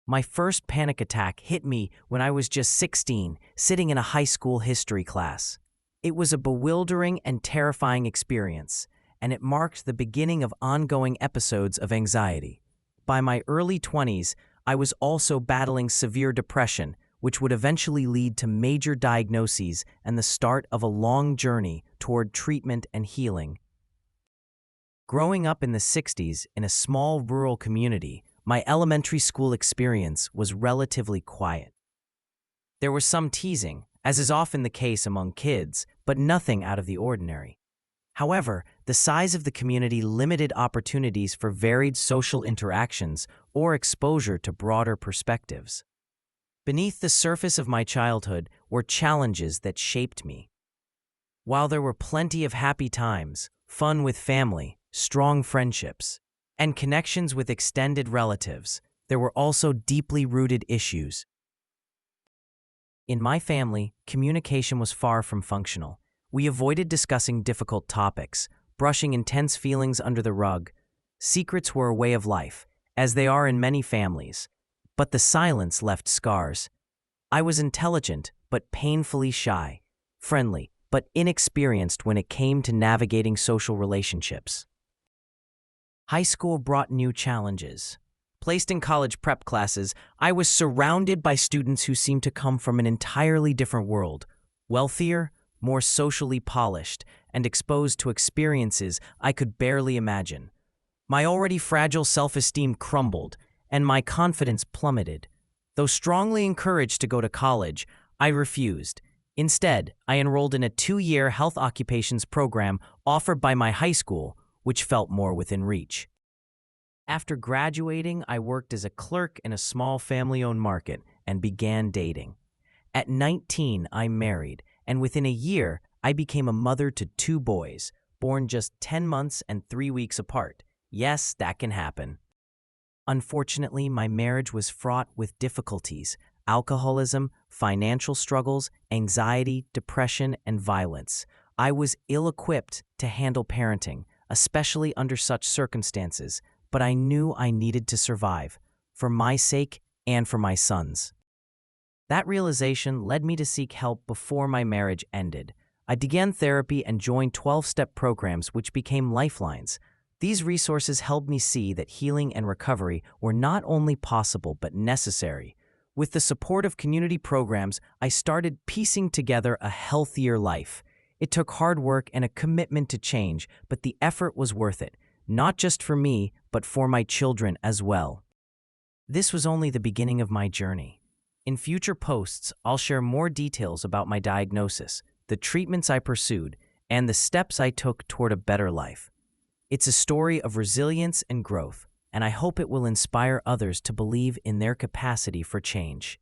My first panic attack hit me when I was just 16, sitting in a high school history class. It was a bewildering and terrifying experience, and it marked the beginning of ongoing episodes of anxiety. By my early 20s, I was also battling severe depression, which would eventually lead to major diagnoses and the start of a long journey toward treatment and healing. Growing up in the 60s in a small rural community, my elementary school experience was relatively quiet. There was some teasing, as is often the case among kids, but nothing out of the ordinary. However, the size of the community limited opportunities for varied social interactions or exposure to broader perspectives. Beneath the surface of my childhood were challenges that shaped me. While there were plenty of happy times, fun with family, strong friendships, and connections with extended relatives, there were also deeply rooted issues. In my family, communication was far from functional. We avoided discussing difficult topics, brushing intense feelings under the rug. Secrets were a way of life, as they are in many families, but the silence left scars. I was intelligent, but painfully shy, friendly, but inexperienced when it came to navigating social relationships. High school brought new challenges. Placed in college prep classes, I was surrounded by students who seemed to come from an entirely different world, wealthier, more socially polished, and exposed to experiences I could barely imagine. My already fragile self-esteem crumbled, and my confidence plummeted. Though strongly encouraged to go to college, I refused. Instead, I enrolled in a 2-year health occupations program offered by my high school, which felt more within reach. After graduating, I worked as a clerk in a small family-owned market and began dating. At 19, I married, and within a year, I became a mother to 2 boys, born just 10 months and 3 weeks apart. Yes, that can happen. Unfortunately, my marriage was fraught with difficulties: alcoholism, financial struggles, anxiety, depression, and violence. I was ill-equipped to handle parenting, especially under such circumstances, but I knew I needed to survive, for my sake and for my sons. That realization led me to seek help before my marriage ended. I began therapy and joined 12-step programs which became lifelines. These resources helped me see that healing and recovery were not only possible but necessary. With the support of community programs, I started piecing together a healthier life. It took hard work and a commitment to change, but the effort was worth it, not just for me, but for my children as well. This was only the beginning of my journey. In future posts, I'll share more details about my diagnosis, the treatments I pursued, and the steps I took toward a better life. It's a story of resilience and growth, and I hope it will inspire others to believe in their capacity for change.